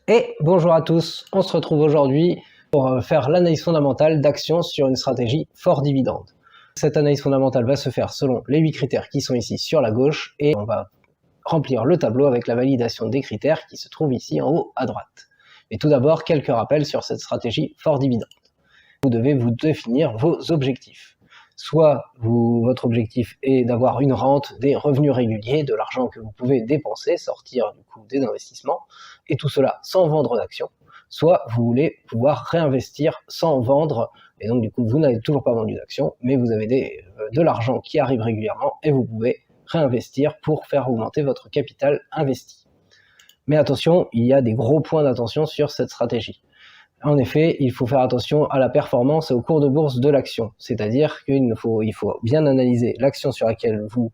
Et bonjour à tous, on se retrouve aujourd'hui pour faire l'analyse fondamentale d'actions sur une stratégie fort dividende. Cette analyse fondamentale va se faire selon les 8 critères qui sont ici sur la gauche et on va remplir le tableau avec la validation des critères qui se trouvent ici en haut à droite. Mais tout d'abord, quelques rappels sur cette stratégie fort dividende. Vous devez vous définir vos objectifs. Soit votre objectif est d'avoir une rente, des revenus réguliers, de l'argent que vous pouvez dépenser, sortir du coup des investissements, et tout cela sans vendre d'actions. Soit vous voulez pouvoir réinvestir sans vendre, et donc du coup vous n'avez toujours pas vendu d'actions, mais vous avez de l'argent qui arrive régulièrement et vous pouvez réinvestir pour faire augmenter votre capital investi. Mais attention, il y a des gros points d'attention sur cette stratégie. En effet, il faut faire attention à la performance et au cours de bourse de l'action. C'est-à-dire qu'il faut bien analyser l'action sur laquelle vous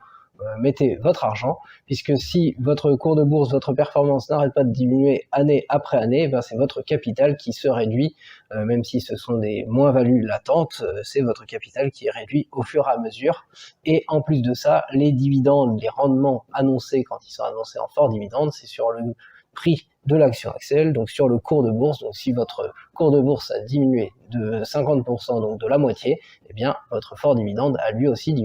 mettez votre argent, puisque si votre cours de bourse, votre performance n'arrête pas de diminuer année après année, c'est votre capital qui se réduit, même si ce sont des moins-values latentes, c'est votre capital qui est réduit au fur et à mesure. Et en plus de ça, les dividendes, les rendements annoncés quand ils sont annoncés en fort dividende, c'est sur le prix de l'action Axel, donc sur le cours de bourse. Donc si votre cours de bourse a diminué de 50%, donc de la moitié, eh bien votre fort dividende a lui aussi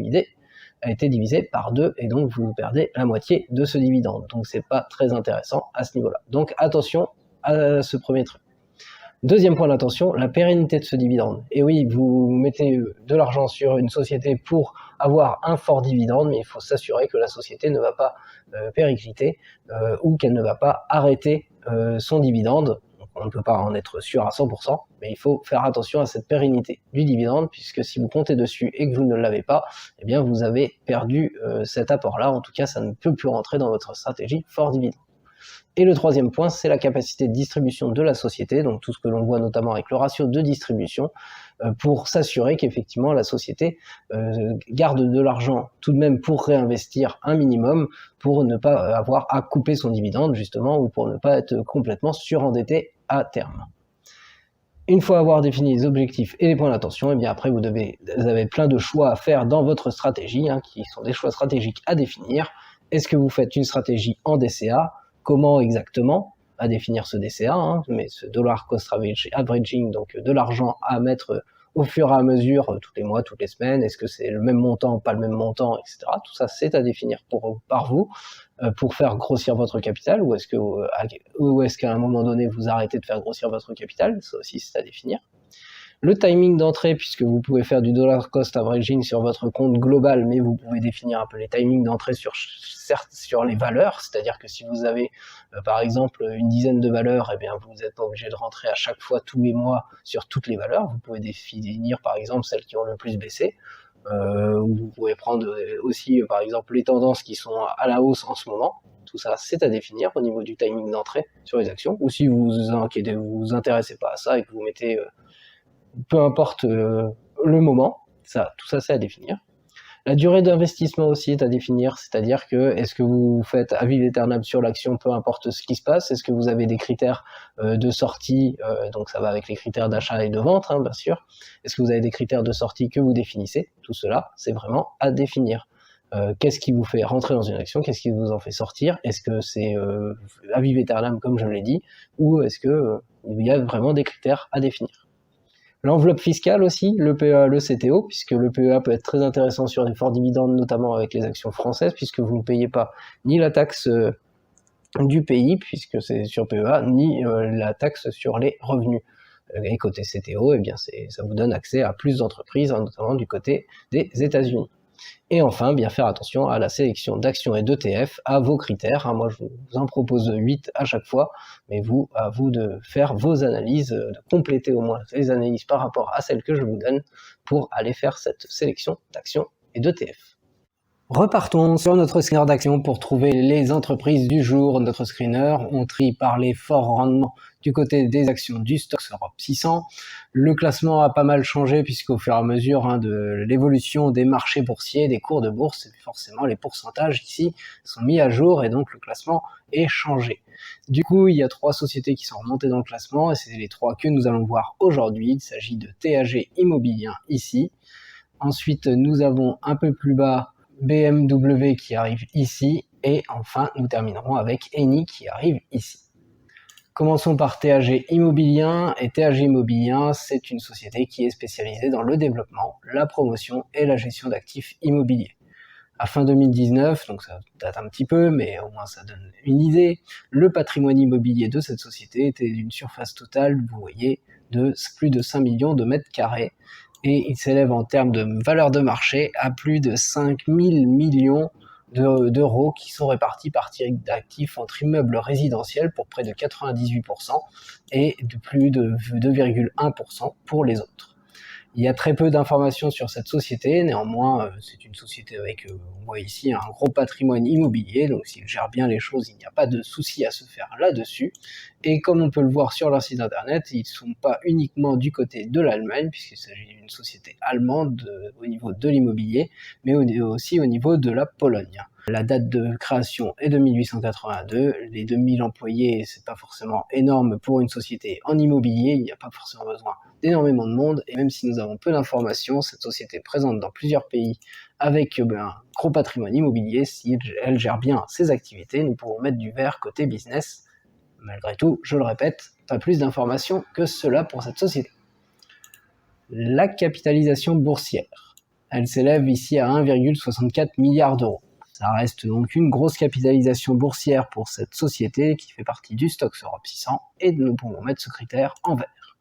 été divisé par 2 et donc vous perdez la moitié de ce dividende. Donc c'est pas très intéressant à ce niveau-là. Donc attention à ce premier truc. Deuxième point d'attention, la pérennité de ce dividende. Et oui, vous mettez de l'argent sur une société pour avoir un fort dividende, mais il faut s'assurer que la société ne va pas péricliter ou qu'elle ne va pas arrêter son dividende. Donc, on ne peut pas en être sûr à 100%, mais il faut faire attention à cette pérennité du dividende, puisque si vous comptez dessus et que vous ne l'avez pas, eh bien vous avez perdu cet apport-là. En tout cas, ça ne peut plus rentrer dans votre stratégie fort dividende. Et le troisième point, c'est la capacité de distribution de la société, donc tout ce que l'on voit notamment avec le ratio de distribution, pour s'assurer qu'effectivement la société garde de l'argent tout de même pour réinvestir un minimum, pour ne pas avoir à couper son dividende justement, ou pour ne pas être complètement surendetté à terme. Une fois avoir défini les objectifs et les points d'attention, et bien après vous avez plein de choix à faire dans votre stratégie, qui sont des choix stratégiques à définir. Est-ce que vous faites une stratégie en DCA? Comment exactement à définir ce DCA, mais ce dollar cost averaging, donc de l'argent à mettre au fur et à mesure, tous les mois, toutes les semaines, est-ce que c'est le même montant, pas le même montant, etc. Tout ça, c'est à définir par vous, pour faire grossir votre capital, ou est-ce qu'à un moment donné, vous arrêtez de faire grossir votre capital? Ça aussi, c'est à définir. Le timing d'entrée, puisque vous pouvez faire du dollar cost averaging sur votre compte global, mais vous pouvez définir un peu les timings d'entrée sur les valeurs, c'est-à-dire que si vous avez par exemple une dizaine de valeurs, eh bien vous n'êtes pas obligé de rentrer à chaque fois tous les mois sur toutes les valeurs. Vous pouvez définir par exemple celles qui ont le plus baissé, ou vous pouvez prendre aussi par exemple les tendances qui sont à la hausse en ce moment. Tout ça, c'est à définir au niveau du timing d'entrée sur les actions. Ou si vous vous intéressez pas à ça et que vous mettez peu importe le moment, tout ça c'est à définir. La durée d'investissement aussi est à définir, c'est-à-dire que est-ce que vous faites à vive aeternam sur l'action, peu importe ce qui se passe, est-ce que vous avez des critères de sortie, donc ça va avec les critères d'achat et de vente, bien sûr, est-ce que vous avez des critères de sortie que vous définissez? Tout cela, c'est vraiment à définir. Qu'est-ce qui vous fait rentrer dans une action? Qu'est-ce qui vous en fait sortir? Est-ce que c'est à vive aeternam, comme je l'ai dit, ou est-ce que il y a vraiment des critères à définir? L'enveloppe fiscale aussi, le PEA, le CTO, puisque le PEA peut être très intéressant sur des forts dividendes, notamment avec les actions françaises, puisque vous ne payez pas ni la taxe du pays, puisque c'est sur PEA, ni la taxe sur les revenus. Et côté CTO, eh bien ça vous donne accès à plus d'entreprises, notamment du côté des États-Unis. Et enfin, bien faire attention à la sélection d'actions et d'ETF, à vos critères. Moi, je vous en propose 8 à chaque fois, mais à vous de faire vos analyses, de compléter au moins les analyses par rapport à celles que je vous donne pour aller faire cette sélection d'actions et d'ETF. Repartons sur notre screener d'actions pour trouver les entreprises du jour. Notre screener, on trie par les forts rendements du côté des actions du Stoxx Europe 600. Le classement a pas mal changé puisqu'au fur et à mesure de l'évolution des marchés boursiers, des cours de bourse, forcément les pourcentages ici sont mis à jour et donc le classement est changé. Du coup, il y a 3 sociétés qui sont remontées dans le classement et c'est les 3 que nous allons voir aujourd'hui. Il s'agit de TAG Immobilier ici. Ensuite, nous avons un peu plus bas BMW qui arrive ici, et enfin nous terminerons avec Eni qui arrive ici. Commençons par TAG Immobilien, et TAG Immobilien, c'est une société qui est spécialisée dans le développement, la promotion et la gestion d'actifs immobiliers. À fin 2019, donc ça date un petit peu, mais au moins ça donne une idée, le patrimoine immobilier de cette société était d'une surface totale, vous voyez, de plus de 5 millions de mètres carrés, et il s'élève en termes de valeur de marché à plus de 5000 millions d'euros qui sont répartis par type d'actifs entre immeubles résidentiels pour près de 98% et de plus de 2,1% pour les autres. Il y a très peu d'informations sur cette société, néanmoins c'est une société avec, on voit ici, un gros patrimoine immobilier, donc s'il gère bien les choses, il n'y a pas de souci à se faire là-dessus. Et comme on peut le voir sur leur site internet, ils ne sont pas uniquement du côté de l'Allemagne, puisqu'il s'agit d'une société allemande au niveau de l'immobilier, mais aussi au niveau de la Pologne. La date de création est de 1882, les 2000 employés, c'est pas forcément énorme pour une société en immobilier, il n'y a pas forcément besoin d'énormément de monde, et même si nous avons peu d'informations, cette société est présente dans plusieurs pays avec un gros patrimoine immobilier. Si elle gère bien ses activités, nous pourrons mettre du vert côté business. Malgré tout, je le répète, pas plus d'informations que cela pour cette société. La capitalisation boursière, elle s'élève ici à 1,64 milliard d'euros. Ça reste donc une grosse capitalisation boursière pour cette société qui fait partie du Stoxx Europe 600, et nous pouvons mettre ce critère en vert.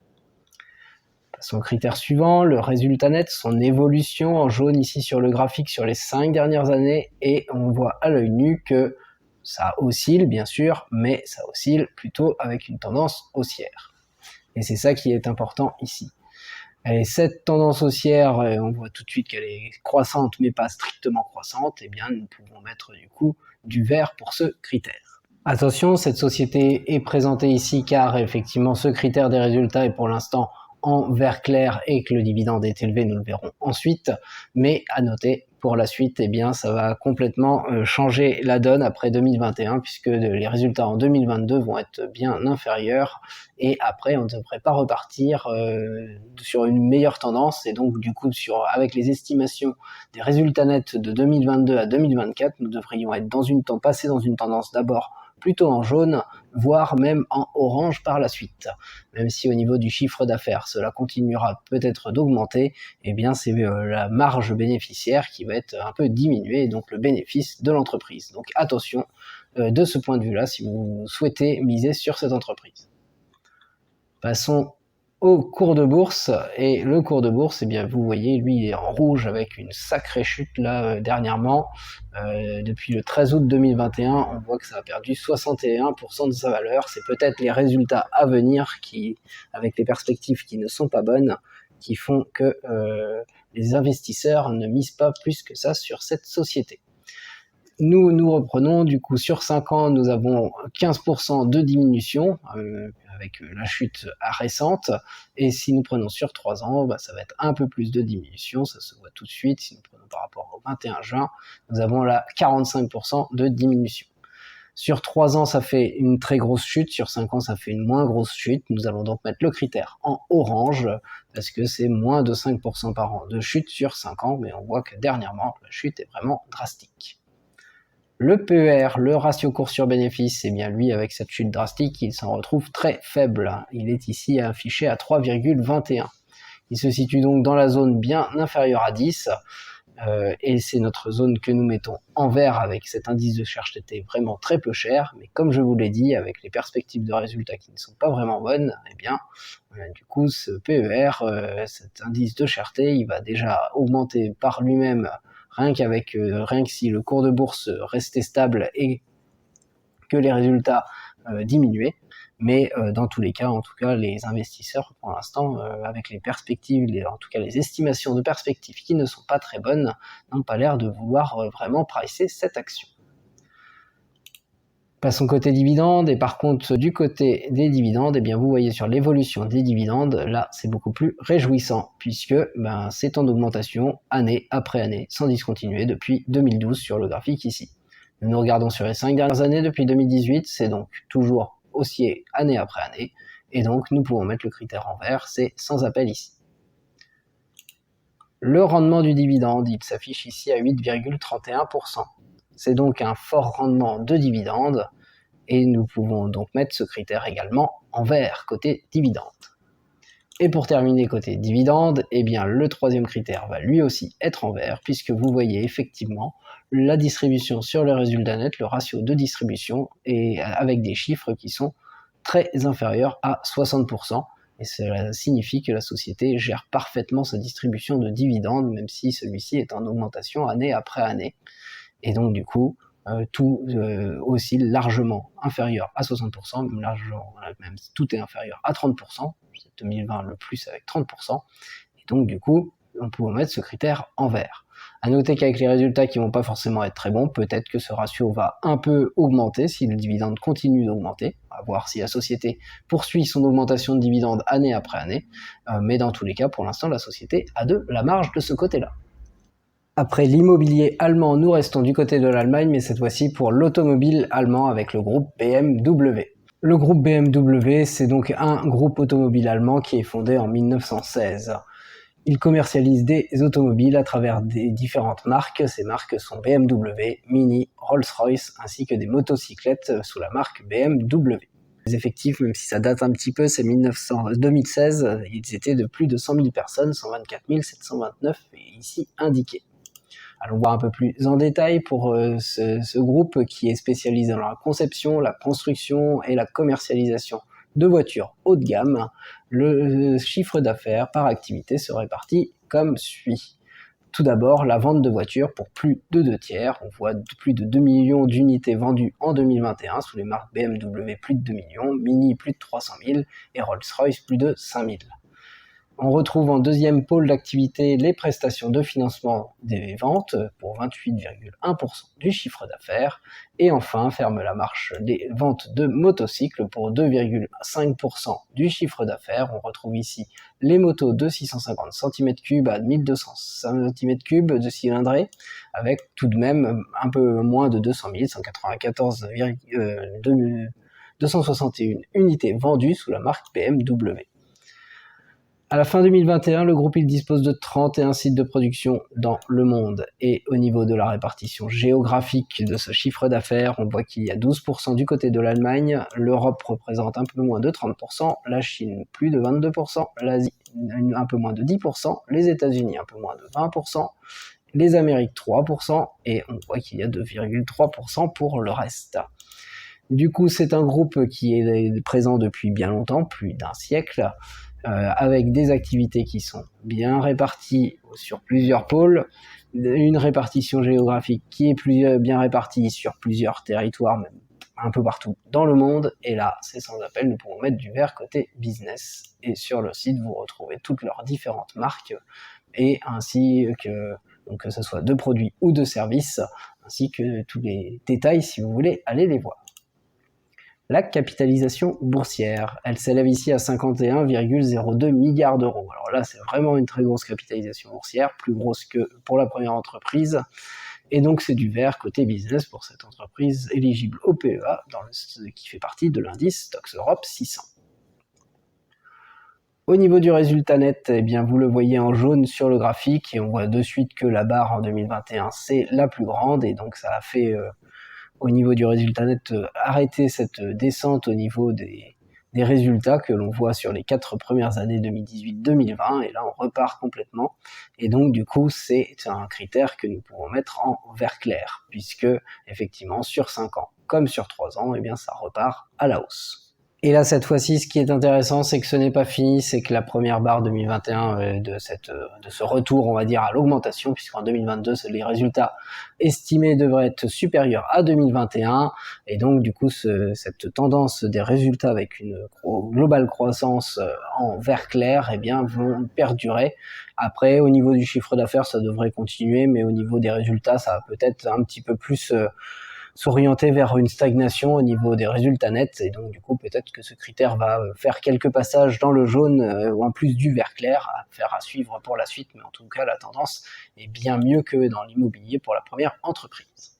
Son critère suivant, le résultat net, son évolution en jaune ici sur le graphique sur les 5 dernières années, et on voit à l'œil nu que ça oscille bien sûr, mais ça oscille plutôt avec une tendance haussière. Et c'est ça qui est important ici. Et cette tendance haussière, on voit tout de suite qu'elle est croissante mais pas strictement croissante, et bien nous pouvons mettre du coup du vert pour ce critère. Attention, cette société est présentée ici car effectivement ce critère des résultats est pour l'instant en vert clair et que le dividende est élevé, nous le verrons ensuite, mais à noter pour la suite, eh bien ça va complètement changer la donne après 2021 puisque les résultats en 2022 vont être bien inférieurs, et après on ne devrait pas repartir sur une meilleure tendance, et donc du coup avec les estimations des résultats nets de 2022 à 2024, nous devrions être passer dans une tendance d'abord plutôt en jaune, voire même en orange par la suite. Même si au niveau du chiffre d'affaires, cela continuera peut-être d'augmenter, eh bien c'est la marge bénéficiaire qui va être un peu diminuée, et donc le bénéfice de l'entreprise. Donc attention de ce point de vue-là si vous souhaitez miser sur cette entreprise. Passons au cours de bourse, et le cours de bourse, eh bien vous voyez, lui il est en rouge avec une sacrée chute là dernièrement. Depuis le 13 août 2021, on voit que ça a perdu 61% de sa valeur. C'est peut-être les résultats à venir qui, avec les perspectives qui ne sont pas bonnes, qui font que les investisseurs ne misent pas plus que ça sur cette société. Nous reprenons, du coup sur 5 ans nous avons 15% de diminution avec la chute récente, et si nous prenons sur 3 ans, ça va être un peu plus de diminution, ça se voit tout de suite. Si nous prenons par rapport au 21 juin, nous avons là 45% de diminution. Sur 3 ans, ça fait une très grosse chute, sur 5 ans, ça fait une moins grosse chute. Nous allons donc mettre le critère en orange, parce que c'est moins de 5% par an de chute sur 5 ans, mais on voit que dernièrement, la chute est vraiment drastique. Le PER, le ratio cours sur bénéfice, eh bien lui, avec cette chute drastique, il s'en retrouve très faible. Il est ici affiché à 3,21. Il se situe donc dans la zone bien inférieure à 10, et c'est notre zone que nous mettons en vert avec cet indice de cherté vraiment très peu cher, mais comme je vous l'ai dit, avec les perspectives de résultats qui ne sont pas vraiment bonnes, eh bien du coup ce PER, cet indice de cherté, il va déjà augmenter par lui-même rien que si le cours de bourse restait stable et que les résultats diminuaient. Mais dans tous les cas, en tout cas, les investisseurs, pour l'instant, avec les perspectives, en tout cas les estimations de perspectives qui ne sont pas très bonnes, n'ont pas l'air de vouloir vraiment pricer cette action. Passons côté dividendes, et par contre du côté des dividendes, eh bien vous voyez sur l'évolution des dividendes, là c'est beaucoup plus réjouissant, puisque c'est en augmentation année après année, sans discontinuer depuis 2012 sur le graphique ici. Nous regardons sur les 5 dernières années, depuis 2018, c'est donc toujours haussier année après année, et donc nous pouvons mettre le critère en vert, c'est sans appel ici. Le rendement du dividende, il s'affiche ici à 8,31%. C'est donc un fort rendement de dividende, et nous pouvons donc mettre ce critère également en vert, côté dividende. Et pour terminer côté dividende, eh bien le troisième critère va lui aussi être en vert, puisque vous voyez effectivement la distribution sur le résultat net, le ratio de distribution, et avec des chiffres qui sont très inférieurs à 60%. Et cela signifie que la société gère parfaitement sa distribution de dividendes, même si celui-ci est en augmentation année après année. Et donc du coup, tout oscille largement inférieur à 60%, même tout est inférieur à 30%, c'est 2020 le plus avec 30%, et donc du coup, on peut mettre ce critère en vert. À noter qu'avec les résultats qui vont pas forcément être très bons, peut-être que ce ratio va un peu augmenter si le dividende continue d'augmenter, à voir si la société poursuit son augmentation de dividende année après année, mais dans tous les cas, pour l'instant, la société a de la marge de ce côté-là. Après l'immobilier allemand, nous restons du côté de l'Allemagne, mais cette fois-ci pour l'automobile allemand avec le groupe BMW. Le groupe BMW, c'est donc un groupe automobile allemand qui est fondé en 1916. Il commercialise des automobiles à travers des différentes marques. Ces marques sont BMW, Mini, Rolls-Royce, ainsi que des motocyclettes sous la marque BMW. Les effectifs, même si ça date un petit peu, c'est 2016, ils étaient de plus de 100 000 personnes, 124 729 est ici indiqué. Allons voir un peu plus en détail pour ce groupe qui est spécialisé dans la conception, la construction et la commercialisation de voitures haut de gamme. Le chiffre d'affaires par activité se répartit comme suit. Tout d'abord, la vente de voitures pour plus de 2/3. On voit plus de 2 millions d'unités vendues en 2021 sous les marques BMW, plus de 2 millions, Mini plus de 300 000 et Rolls-Royce plus de 5 000. On retrouve en deuxième pôle d'activité les prestations de financement des ventes pour 28,1% du chiffre d'affaires. Et enfin, ferme la marche des ventes de motocycles pour 2,5% du chiffre d'affaires. On retrouve ici les motos de 650 cm3 à 1200 cm3 de cylindrée, avec tout de même un peu moins de 200 000, 261 unités vendues sous la marque BMW. À la fin 2021, le groupe il dispose de 31 sites de production dans le monde. Et au niveau de la répartition géographique de ce chiffre d'affaires, on voit qu'il y a 12% du côté de l'Allemagne, l'Europe représente un peu moins de 30%, la Chine plus de 22%, l'Asie un peu moins de 10%, les États-Unis un peu moins de 20%, les Amériques 3%, et on voit qu'il y a 2,3% pour le reste. Du coup, c'est un groupe qui est présent depuis bien longtemps, plus d'un siècle, avec des activités qui sont bien réparties sur plusieurs pôles, une répartition géographique qui est bien répartie sur plusieurs territoires, même un peu partout dans le monde, et là, c'est sans appel, nous pouvons mettre du vert côté business, et sur le site, vous retrouvez toutes leurs différentes marques, et ainsi que, donc que ce soit de produits ou de services, ainsi que tous les détails si vous voulez aller les voir. La capitalisation boursière, elle s'élève ici à 51,02 milliards d'euros. Alors là, c'est vraiment une très grosse capitalisation boursière, plus grosse que pour la première entreprise. Et donc, c'est du vert côté business pour cette entreprise éligible au PEA, qui fait partie de l'indice Stoxx Europe 600. Au niveau du résultat net, eh bien, vous le voyez en jaune sur le graphique, et on voit de suite que la barre en 2021, c'est la plus grande, et donc ça a fait... au niveau du résultat net, arrêter cette descente au niveau des résultats que l'on voit sur les 4 premières années 2018-2020, et là on repart complètement, et donc du coup c'est un critère que nous pouvons mettre en vert clair, puisque effectivement sur 5 ans comme sur 3 ans, eh bien ça repart à la hausse. Et là, cette fois-ci, ce qui est intéressant, c'est que ce n'est pas fini, c'est que la première barre 2021 de ce retour, on va dire, à l'augmentation, puisqu'en 2022, les résultats estimés devraient être supérieurs à 2021, et donc, du coup, cette tendance des résultats avec une globale croissance en vert clair, eh bien, vont perdurer. Après, au niveau du chiffre d'affaires, ça devrait continuer, mais au niveau des résultats, ça va peut-être un petit peu plus... s'orienter vers une stagnation au niveau des résultats nets, et donc du coup peut-être que ce critère va faire quelques passages dans le jaune ou en plus du vert clair à suivre pour la suite, mais en tout cas la tendance est bien mieux que dans l'immobilier pour la première entreprise.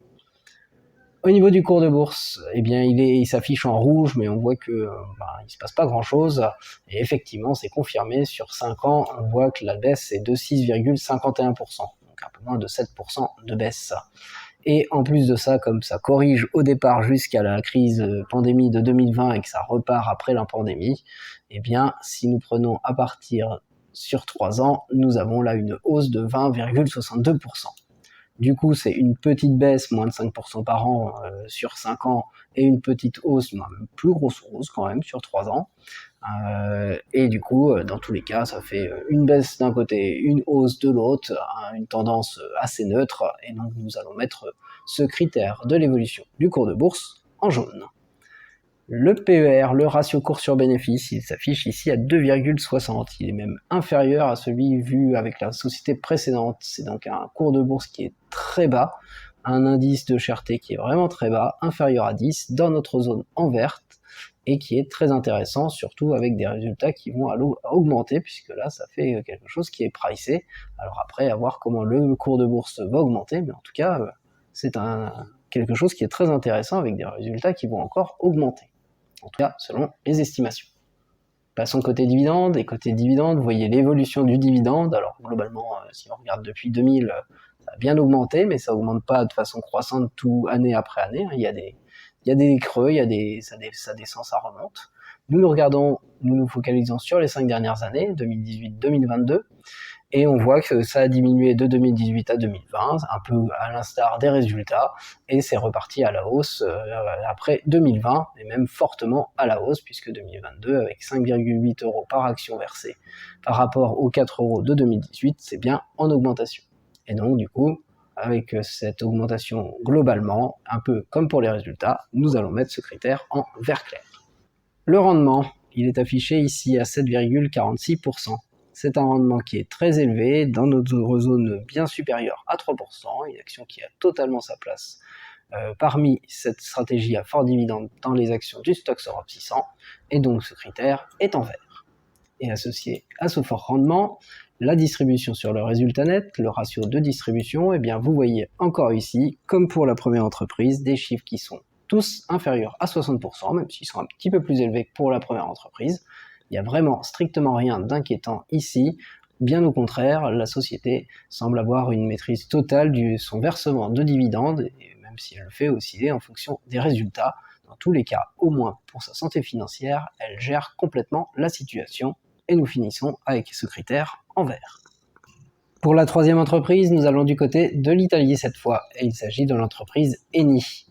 Au niveau du cours de bourse, eh bien il s'affiche en rouge, mais on voit que il se passe pas grand chose, et effectivement c'est confirmé, sur 5 ans on voit que la baisse est de 6,51%, donc un peu moins de 7% de baisse. Et en plus de ça, comme ça corrige au départ jusqu'à la crise pandémie de 2020 et que ça repart après la pandémie, eh bien, si nous prenons à partir sur 3 ans, nous avons là une hausse de 20,62%. Du coup, c'est une petite baisse, moins de 5% par an sur 5 ans, et une petite hausse, une plus grosse hausse quand même sur 3 ans. Et du coup, dans tous les cas, ça fait une baisse d'un côté, une hausse de l'autre, une tendance assez neutre, et donc nous allons mettre ce critère de l'évolution du cours de bourse en jaune. Le PER, le ratio cours sur bénéfice, il s'affiche ici à 2,60. Il est même inférieur à celui vu avec la société précédente. C'est donc un cours de bourse qui est très bas, un indice de cherté qui est vraiment très bas, inférieur à 10, dans notre zone en verte, et qui est très intéressant, surtout avec des résultats qui vont augmenter, puisque là, ça fait quelque chose qui est pricé. Alors après, à voir comment le cours de bourse va augmenter, mais en tout cas, c'est quelque chose qui est très intéressant avec des résultats qui vont encore augmenter. En tout cas, selon les estimations. Passons côté dividende, et côté dividende, vous voyez l'évolution du dividende. Alors globalement, si on regarde depuis 2000, ça a bien augmenté, mais ça augmente pas de façon croissante tout année après année. Il y a des creux, ça descend, ça remonte. Nous nous focalisons sur les 5 dernières années, 2018-2022, et on voit que ça a diminué de 2018 à 2020, un peu à l'instar des résultats, et c'est reparti à la hausse après 2020, et même fortement à la hausse, puisque 2022, avec 5,8 € par action versée par rapport aux 4 € de 2018, c'est bien en augmentation. Et donc du coup, avec cette augmentation globalement, un peu comme pour les résultats, nous allons mettre ce critère en vert clair. Le rendement, il est affiché ici à 7,46%. C'est un rendement qui est très élevé, dans notre zone bien supérieure à 3%, une action qui a totalement sa place parmi cette stratégie à fort dividende dans les actions du Stoxx Europe 600, et donc ce critère est en vert. Et associé à ce fort rendement, la distribution sur le résultat net, le ratio de distribution, eh bien vous voyez encore ici, comme pour la première entreprise, des chiffres qui sont tous inférieurs à 60%, même s'ils sont un petit peu plus élevés que pour la première entreprise. Il n'y a vraiment strictement rien d'inquiétant ici. Bien au contraire, la société semble avoir une maîtrise totale de son versement de dividendes, et même si elle le fait osciller en fonction des résultats, dans tous les cas, au moins pour sa santé financière, elle gère complètement la situation. Et nous finissons avec ce critère en vert. Pour la troisième entreprise, nous allons du côté de l'Italie cette fois, et il s'agit de l'entreprise Eni,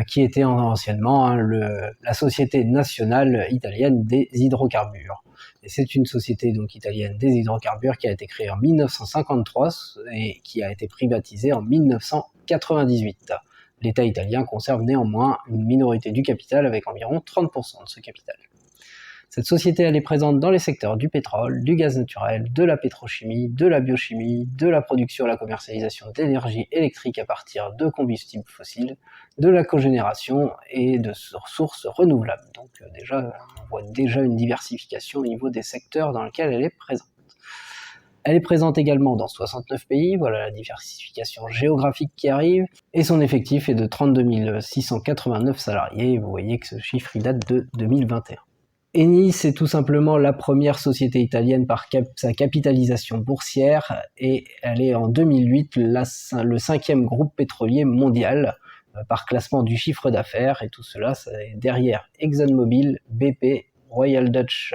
qui était anciennement la Société nationale italienne des hydrocarbures. Et c'est une société donc italienne des hydrocarbures qui a été créée en 1953 et qui a été privatisée en 1998. L'État italien conserve néanmoins une minorité du capital avec environ 30% de ce capital. Cette société, elle est présente dans les secteurs du pétrole, du gaz naturel, de la pétrochimie, de la biochimie, de la production et la commercialisation d'énergie électrique à partir de combustibles fossiles, de la cogénération et de ressources renouvelables. Donc déjà, on voit déjà une diversification au niveau des secteurs dans lesquels elle est présente. Elle est présente également dans 69 pays, voilà la diversification géographique qui arrive, et son effectif est de 32 689 salariés, vous voyez que ce chiffre il date de 2021. Eni, c'est tout simplement la première société italienne par sa capitalisation boursière, et elle est en 2008 le 5e groupe pétrolier mondial par classement du chiffre d'affaires, et tout cela c'est derrière ExxonMobil, BP, Royal Dutch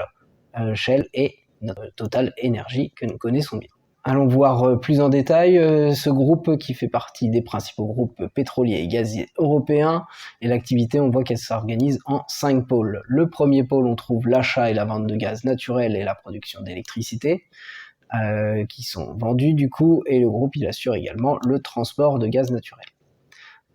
Shell et Total Energy que nous connaissons bien. Allons voir plus en détail ce groupe qui fait partie des principaux groupes pétroliers et gaziers européens, et l'activité, on voit qu'elle s'organise en 5 pôles. Le premier pôle, on trouve l'achat et la vente de gaz naturel et la production d'électricité qui sont vendus du coup, et le groupe il assure également le transport de gaz naturel.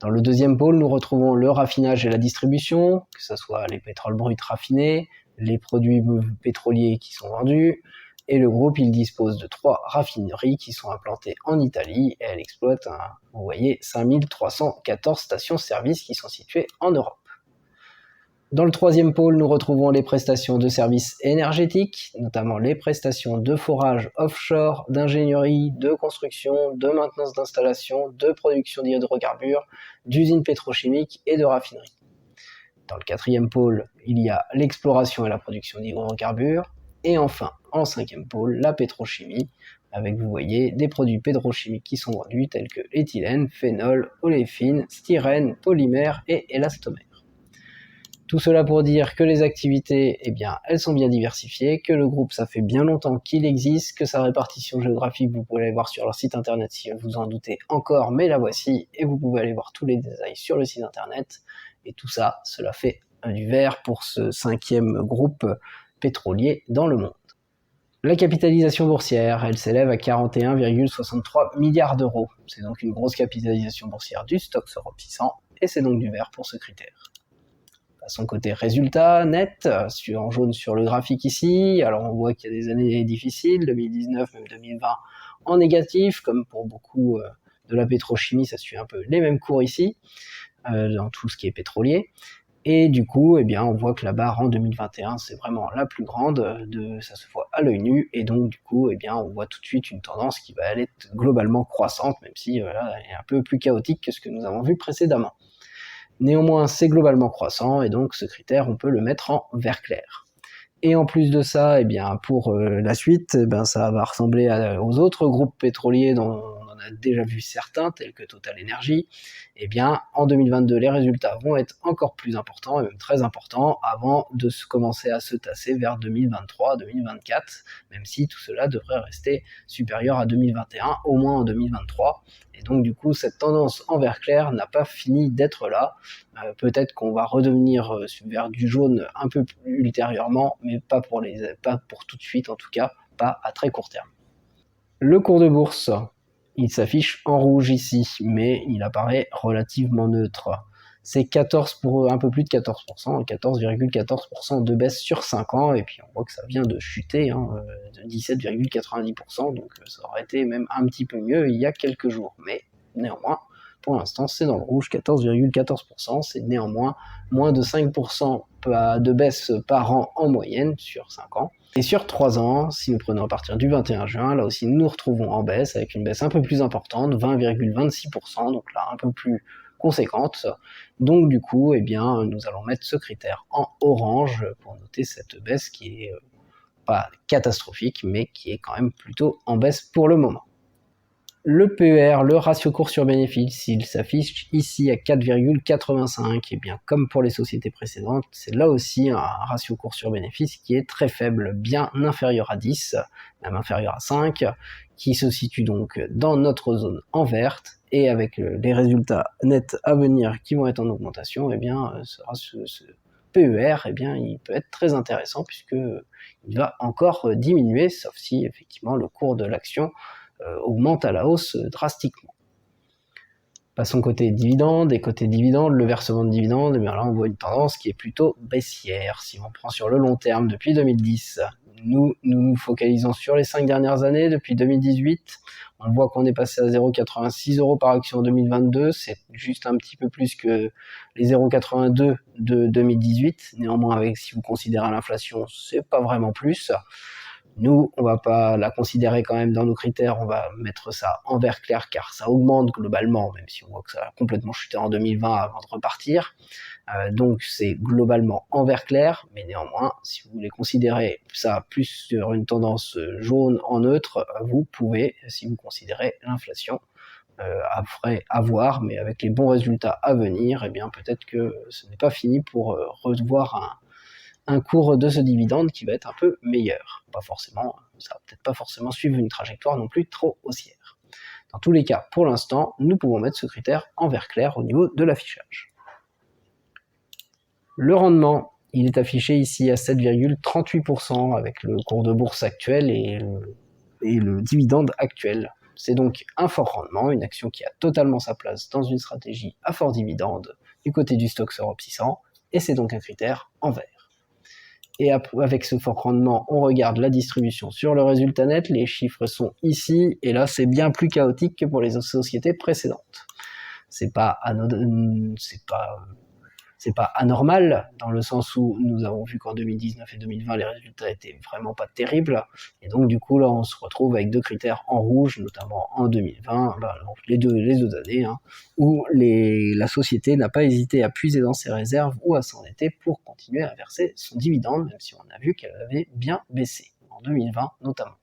Dans le deuxième pôle, nous retrouvons le raffinage et la distribution, que ce soit les pétroles bruts raffinés, les produits pétroliers qui sont vendus, et le groupe il dispose de 3 raffineries qui sont implantées en Italie, et elle exploite, vous voyez, 5314 stations-service qui sont situées en Europe. Dans le troisième pôle, nous retrouvons les prestations de services énergétiques, notamment les prestations de forage offshore, d'ingénierie, de construction, de maintenance d'installation, de production d'hydrocarbures, d'usines pétrochimiques et de raffineries. Dans le quatrième pôle, il y a l'exploration et la production d'hydrocarbures, et enfin, en cinquième pôle, la pétrochimie, avec, vous voyez, des produits pétrochimiques qui sont vendus tels que éthylène, phénol, oléfine, styrène, polymère et élastomère. Tout cela pour dire que les activités, eh bien, elles sont bien diversifiées, que le groupe, ça fait bien longtemps qu'il existe, que sa répartition géographique, vous pouvez aller voir sur leur site internet si vous en doutez encore, mais la voici, et vous pouvez aller voir tous les détails sur le site internet. Et tout ça, cela fait du vert pour ce 5e groupe pétrolier dans le monde. La capitalisation boursière, elle s'élève à 41,63 milliards d'euros. C'est donc une grosse capitalisation boursière du Stoxx Europe 600, et c'est donc du vert pour ce critère. À son côté résultat net, en jaune sur le graphique ici, alors on voit qu'il y a des années difficiles, 2019, même 2020 en négatif, comme pour beaucoup de la pétrochimie, ça suit un peu les mêmes cours ici, dans tout ce qui est pétrolier. Et du coup, eh bien, on voit que la barre en 2021, c'est vraiment la plus grande, ça se voit à l'œil nu, et donc du coup, eh bien, on voit tout de suite une tendance qui va aller être globalement croissante, même si là, elle est un peu plus chaotique que ce que nous avons vu précédemment. Néanmoins, c'est globalement croissant, et donc ce critère, on peut le mettre en vert clair. Et en plus de ça, eh bien, pour la suite, eh bien, ça va ressembler aux autres groupes pétroliers dont on en a déjà vu certains, tels que Total Energy. Eh bien, en 2022, les résultats vont être encore plus importants, et même très importants, avant de commencer à se tasser vers 2023-2024, même si tout cela devrait rester supérieur à 2021, au moins en 2023. Et donc du coup, cette tendance en vert clair n'a pas fini d'être là. Peut-être qu'on va redevenir vers du jaune un peu plus ultérieurement, mais pas pour tout de suite, en tout cas, pas à très court terme. Le cours de bourse, il s'affiche en rouge ici, mais il apparaît relativement neutre. C'est un peu plus de 14%, 14,14% de baisse sur 5 ans, et puis on voit que ça vient de chuter, de 17,90%, donc ça aurait été même un petit peu mieux il y a quelques jours. Mais néanmoins, pour l'instant, c'est dans le rouge, 14,14%, c'est néanmoins moins de 5% de baisse par an en moyenne sur 5 ans. Et sur 3 ans, si nous prenons à partir du 21 juin, là aussi nous nous retrouvons en baisse, avec une baisse un peu plus importante, 20,26%, donc là un peu plus conséquente. Donc du coup, eh bien, nous allons mettre ce critère en orange pour noter cette baisse qui est pas catastrophique, mais qui est quand même plutôt en baisse pour le moment. Le PER, le ratio cours sur bénéfice, il s'affiche ici à 4,85, et bien comme pour les sociétés précédentes, c'est là aussi un ratio cours sur bénéfice qui est très faible, bien inférieur à 10, même inférieur à 5, qui se situe donc dans notre zone en verte, et avec les résultats nets à venir qui vont être en augmentation, et bien ce PER, eh bien, il peut être très intéressant puisque il va encore diminuer, sauf si effectivement le cours de l'action augmente à la hausse drastiquement. Passons côté dividendes, et côté dividendes, le versement de dividendes, et bien là on voit une tendance qui est plutôt baissière. Si on prend sur le long terme depuis 2010, nous nous focalisons sur les 5 dernières années, depuis 2018, on voit qu'on est passé à 0,86 € par action en 2022, c'est juste un petit peu plus que les 0,82 de 2018, néanmoins si vous considérez l'inflation, c'est pas vraiment plus. Nous, on va pas la considérer quand même dans nos critères, on va mettre ça en vert clair car ça augmente globalement, même si on voit que ça a complètement chuté en 2020 avant de repartir. Donc c'est globalement en vert clair, mais néanmoins, si vous voulez considérer ça plus sur une tendance jaune en neutre, vous pouvez, si vous considérez l'inflation, après à voir, mais avec les bons résultats à venir, eh bien peut-être que ce n'est pas fini pour revoir un cours de ce dividende qui va être un peu meilleur. Pas forcément, ça va peut-être pas forcément suivre une trajectoire non plus trop haussière. Dans tous les cas, pour l'instant, nous pouvons mettre ce critère en vert clair au niveau de l'affichage. Le rendement, il est affiché ici à 7,38% avec le cours de bourse actuel et le dividende actuel. C'est donc un fort rendement, une action qui a totalement sa place dans une stratégie à fort dividende du côté du Stoxx Europe 600, et c'est donc un critère en vert. Et avec ce fort rendement, on regarde la distribution sur le résultat net, les chiffres sont ici, et là c'est bien plus chaotique que pour les sociétés précédentes. C'est pas anormal, dans le sens où nous avons vu qu'en 2019 et 2020, les résultats étaient vraiment pas terribles, et donc du coup là on se retrouve avec deux critères en rouge, notamment en 2020, les deux années, où la société n'a pas hésité à puiser dans ses réserves ou à s'endetter pour continuer à verser son dividende, même si on a vu qu'elle avait bien baissé, en 2020 notamment.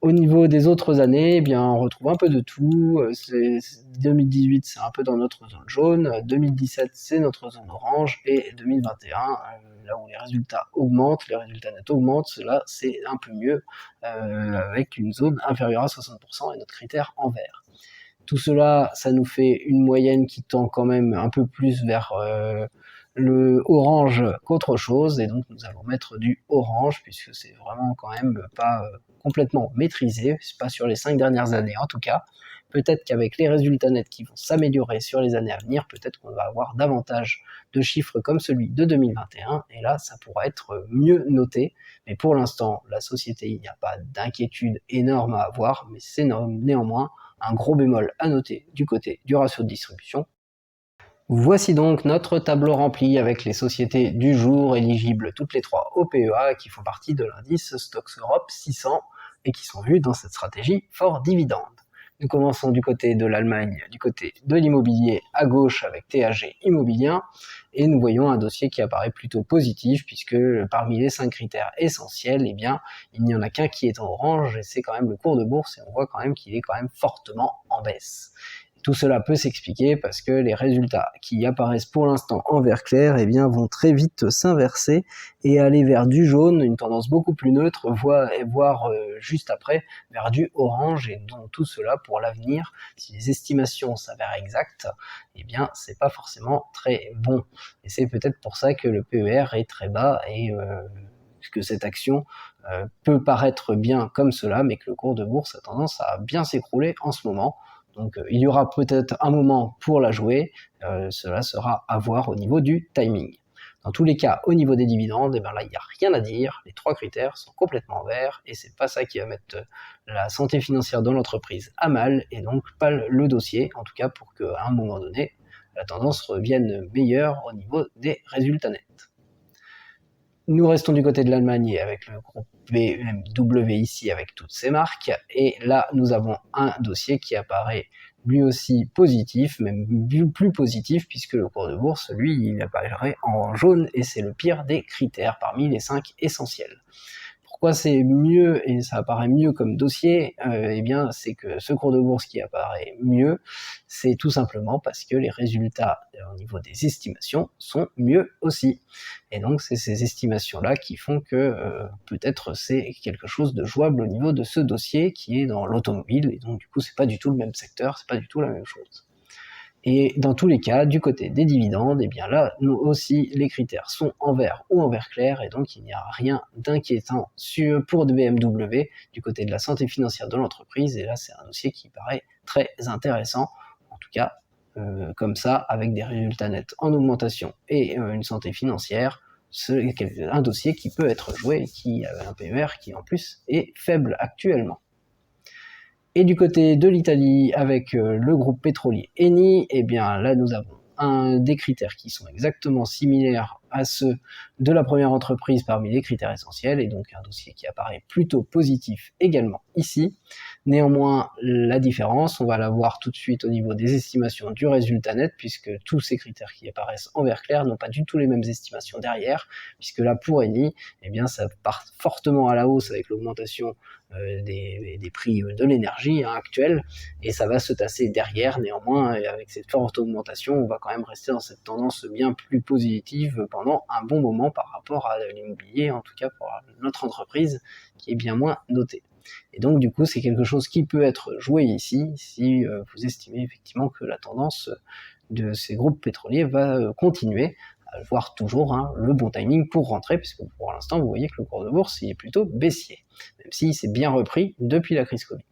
Au niveau des autres années, eh bien, on retrouve un peu de tout. 2018, c'est un peu dans notre zone jaune. 2017, c'est notre zone orange. Et 2021, là où les résultats augmentent, les résultats nets augmentent, là, c'est un peu mieux, avec une zone inférieure à 60% et notre critère en vert. Tout cela, ça nous fait une moyenne qui tend quand même un peu plus vers le orange qu'autre chose, et donc nous allons mettre du orange, puisque c'est vraiment quand même pas complètement maîtrisé, c'est pas sur les 5 dernières années en tout cas. Peut-être qu'avec les résultats nets qui vont s'améliorer sur les années à venir, peut-être qu'on va avoir davantage de chiffres comme celui de 2021, et là ça pourra être mieux noté. Mais pour l'instant, la société, il n'y a pas d'inquiétude énorme à avoir, mais c'est néanmoins un gros bémol à noter du côté du ratio de distribution. Voici donc notre tableau rempli avec les sociétés du jour éligibles toutes les 3 au PEA qui font partie de l'indice Stocks Europe 600 et qui sont vues dans cette stratégie fort dividende. Nous commençons du côté de l'Allemagne, du côté de l'immobilier à gauche avec TAG Immobilien, et nous voyons un dossier qui apparaît plutôt positif puisque parmi les 5 critères essentiels, eh bien, il n'y en a qu'un qui est en orange et c'est quand même le cours de bourse, et on voit quand même qu'il est quand même fortement en baisse. Tout cela peut s'expliquer parce que les résultats qui apparaissent pour l'instant en vert clair, eh bien, vont très vite s'inverser et aller vers du jaune, une tendance beaucoup plus neutre, voire juste après vers du orange, et donc tout cela pour l'avenir, si les estimations s'avèrent exactes, eh bien c'est pas forcément très bon. Et c'est peut-être pour ça que le PER est très bas et que cette action peut paraître bien comme cela, mais que le cours de bourse a tendance à bien s'écrouler en ce moment. Donc il y aura peut-être un moment pour la jouer, cela sera à voir au niveau du timing. Dans tous les cas, au niveau des dividendes, eh ben là, il n'y a rien à dire, les 3 critères sont complètement verts, et c'est pas ça qui va mettre la santé financière de l'entreprise à mal, et donc pas le dossier, en tout cas pour qu'à un moment donné, la tendance revienne meilleure au niveau des résultats nets. Nous restons du côté de l'Allemagne avec le groupe BMW ici avec toutes ses marques, et là nous avons un dossier qui apparaît lui aussi positif, même plus positif, puisque le cours de bourse, lui, il apparaît en jaune, et c'est le pire des critères parmi les 5 essentiels. Pourquoi c'est mieux et ça apparaît mieux comme dossier? Eh bien, c'est que ce cours de bourse qui apparaît mieux, c'est tout simplement parce que les résultats au niveau des estimations sont mieux aussi. Et donc, c'est ces estimations-là qui font que peut-être c'est quelque chose de jouable au niveau de ce dossier qui est dans l'automobile, et donc du coup, c'est pas du tout le même secteur, c'est pas du tout la même chose. Et dans tous les cas, du côté des dividendes, eh bien là, nous aussi, les critères sont en vert ou en vert clair, et donc il n'y a rien d'inquiétant pour BMW du côté de la santé financière de l'entreprise, et là c'est un dossier qui paraît très intéressant, en tout cas comme ça, avec des résultats nets en augmentation et une santé financière, c'est un dossier qui peut être joué et qui a un PER qui en plus est faible actuellement. Et du côté de l'Italie, avec le groupe pétrolier Eni, eh bien là nous avons des critères qui sont exactement similaires à ceux de la première entreprise parmi les critères essentiels, et donc un dossier qui apparaît plutôt positif également ici. Néanmoins, la différence, on va la voir tout de suite au niveau des estimations du résultat net, puisque tous ces critères qui apparaissent en vert clair n'ont pas du tout les mêmes estimations derrière, puisque là pour Eni, eh bien ça part fortement à la hausse avec l'augmentation des prix de l'énergie actuelle, et ça va se tasser derrière. Néanmoins, avec cette forte augmentation, on va quand même rester dans cette tendance bien plus positive pendant un bon moment par rapport à l'immobilier, en tout cas pour notre entreprise qui est bien moins notée. Et donc du coup, c'est quelque chose qui peut être joué ici si vous estimez effectivement que la tendance de ces groupes pétroliers va continuer, voire toujours le bon timing pour rentrer, puisque pour l'instant vous voyez que le cours de bourse il est plutôt baissier, même s'il s'est bien repris depuis la crise Covid.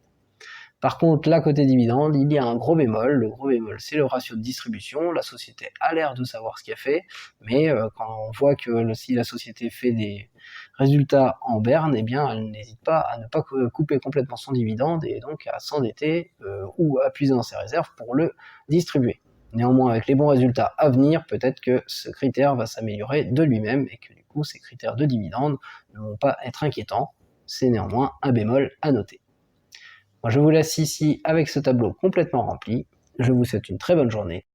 Par contre, là, côté dividende, il y a un gros bémol. Le gros bémol, c'est le ratio de distribution. La société a l'air de savoir ce qu'elle fait, mais quand on voit que si la société fait des résultats en berne, eh bien, elle n'hésite pas à ne pas couper complètement son dividende, et donc à s'endetter ou à puiser dans ses réserves pour le distribuer. Néanmoins, avec les bons résultats à venir, peut-être que ce critère va s'améliorer de lui-même, et que du coup, ces critères de dividende ne vont pas être inquiétants. C'est néanmoins un bémol à noter. Moi, je vous laisse ici avec ce tableau complètement rempli. Je vous souhaite une très bonne journée.